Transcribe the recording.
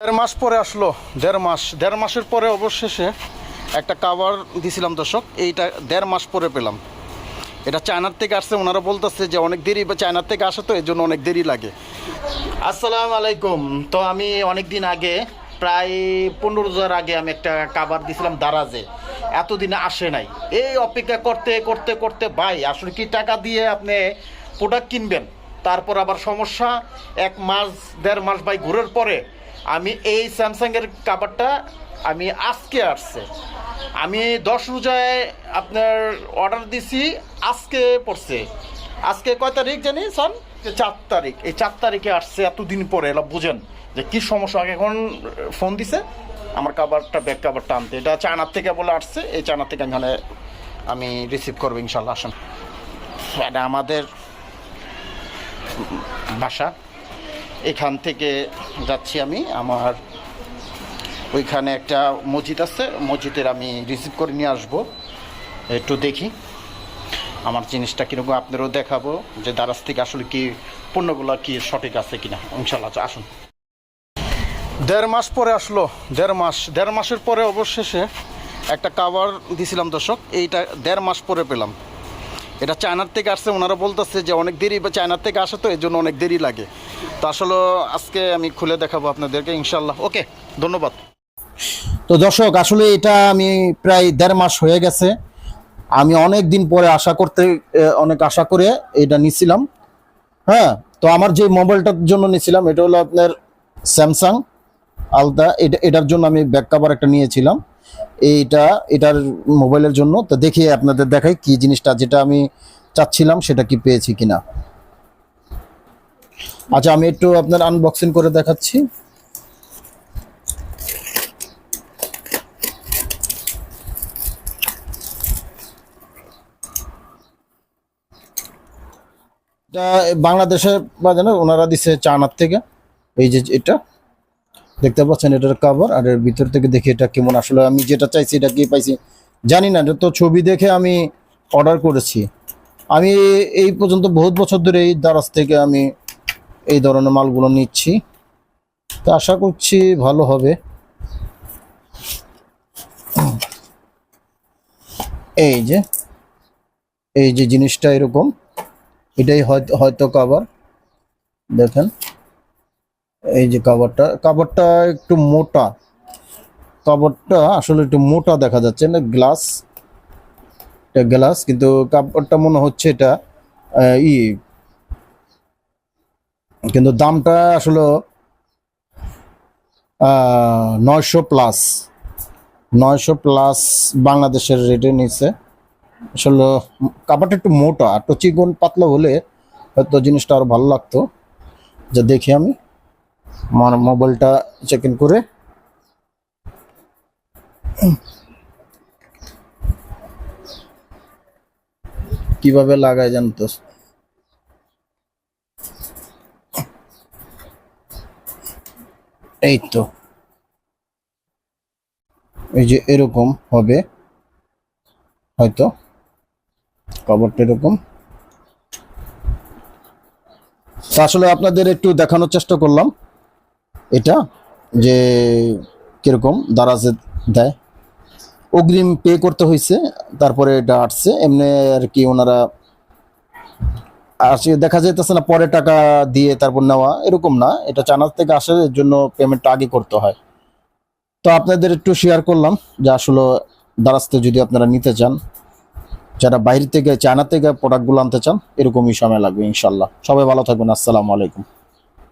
দেড় মাস পরে আসলো, দেড় মাসের পরে অবশেষে একটা কাভার দিছিলাম দর্শক। এইটা দেড় মাস পরে পেলাম। এটা চায়নার থেকে আসছে। ওনারা বলতেছে যে অনেক দেরি, চায়নার থেকে আসে তো এর জন্য অনেক দেরি লাগে। আসসালামু আলাইকুম। তো আমি অনেক দিন আগে, প্রায় 15 আগে আমি একটা কাভার দিছিলাম দারাজে। এতদিনে আসে নাই। এই অপেক্ষা করতে করতে করতে ভাই আসলে কি টাকা দিয়ে আপনি প্রোডাক্ট কিনবেন, তারপর আবার সমস্যা। 1 মাস 1.5 মাস ভাই ঘুরের পরে আমি এই স্যামসাংয়ের কাভারটা আমি আজকে আসছে। আমি 10 রোজায় আপনার অর্ডার দিছি, আজকে পড়ছে। আজকে কয় তারিখ জানি স্যার? 4 তারিখ। এই 4 তারিখে আসছে, এতদিন পরে। এলা বুঝেন যে কী সমস্যা। এখন ফোন দিছে আমার কাভারটা, ব্যাক কাভারটা আনতে। এটা চায়নার থেকে বলে আসছে। এই চায়নার থেকে আমি রিসিভ করবো ইনশাল্লাহ। আসেন, এটা আমাদের বাসা। এখান থেকে যাচ্ছি আমি। আমার ওইখানে একটা মসজিদ আছে, মসজিদের আমি রিসিভ করে নিয়ে আসবো। একটু দেখি আমার জিনিসটা কীরকম, আপনারও দেখাবো যে দারাজ থেকে আসলে কি পণ্যগুলো কি সঠিক আছে কিনা ইনশাল্লাহ। আসুন। দেড় মাস পরে আসলো, দেড় মাসের পরে অবশেষে একটা কাভার দিছিলাম দর্শক। এইটা দেড় মাস পরে পেলাম। এটা চায়নার থেকে আসছে। ওনারা বলতেছে যে অনেক দেরি, চায়নার থেকে আসে তো এর জন্য অনেক দেরি লাগে। তো আসলে আজকে আমি খুলে দেখাবো আপনাদেরকে ইনশাল্লাহ। ওকে, ধন্যবাদ। তো দর্শক, আসলে এটা আমি প্রায় 1.5 মাস হয়ে গেছে। আমি অনেক দিন পরে অনেক আশা করে এটা নিছিলাম। হ্যাঁ, তো আমার যে মোবাইলটার জন্য নিছিলাম এটা হলো আপনার স্যামসাং আলট্রা। এটার জন্য আমি ব্যাক কভার একটা নিয়েছিলাম। এটার মোবাইলের জন্য। তো দেখি আপনাদের দেখাই কি জিনিসটা, যেটা আমি চাচ্ছিলাম সেটা কি পেয়েছি কিনা। আচ্ছা, আমি একটু আপনার আনবক্সিং করে দেখাচ্ছি। এটা বাংলাদেশে বাজানো, ওনারা দিছে চায়নার থেকে। এই যে এটা দেখতে পাচ্ছেন, এটার কভার। আর এর ভিতর থেকে দেখি এটা কেমন। আসলে আমি যেটা চাইছি এটা কি পাইছি জানি না। এটা তো ছবি দেখে আমি অর্ডার করেছি। আমি এই পর্যন্ত বহুত বছর ধরে এই দারাজ থেকে আমি এই ধরনের মালগুলো নিচ্ছি। তো আশা করছি ভালো হবে। এই যে জিনিসটা এরকম, এটাই হয়তো কভার। দেখেন এই যে কাভারটা একটু মোটা। কাভারটা আসলে একটু মোটা দেখা যাচ্ছে না, গ্লাস, কিন্তু কাভারটা মনে হচ্ছে এটা কিন্তু দামটা আসলে 900+ বাংলাদেশের রেটে নিচ্ছে। আসলে কাভারটা একটু মোটা, একটু চিকন পাতলা হলে হয়তো জিনিসটা আরো ভালো লাগতো। যা দেখি আমি আমার মোবাইলটা চেক ইন করে। কিভাবে লাগায় জানতো? এই তো, এই যে এরকম হবে হয়তো কভারটা এরকম। তো আসলে আপনাদের একটু দেখানোর চেষ্টা করলাম এটা, যে কিরকম দারাজে দেয়। অগ্রিম পে করতে হয়েছে, তারপরে এটা আসছে। এমনি আর কি ওনারা আসে, দেখা যাইতেছে না পরে টাকা দিয়ে তারপর নেওয়া, এরকম না। এটা চায়না থেকে আসে, এর জন্য পেমেন্টটা আগে করতে হয়। তো আপনাদের একটু শেয়ার করলাম যে আসলে দারাজ থেকে যদি আপনারা নিতে চান, যারা বাইরে থেকে চায়না থেকে প্রোডাক্টগুলো আনতে চান, এরকমই সময় লাগবে ইনশাল্লাহ। সবাই ভালো থাকবেন। আসসালামু আলাইকুম।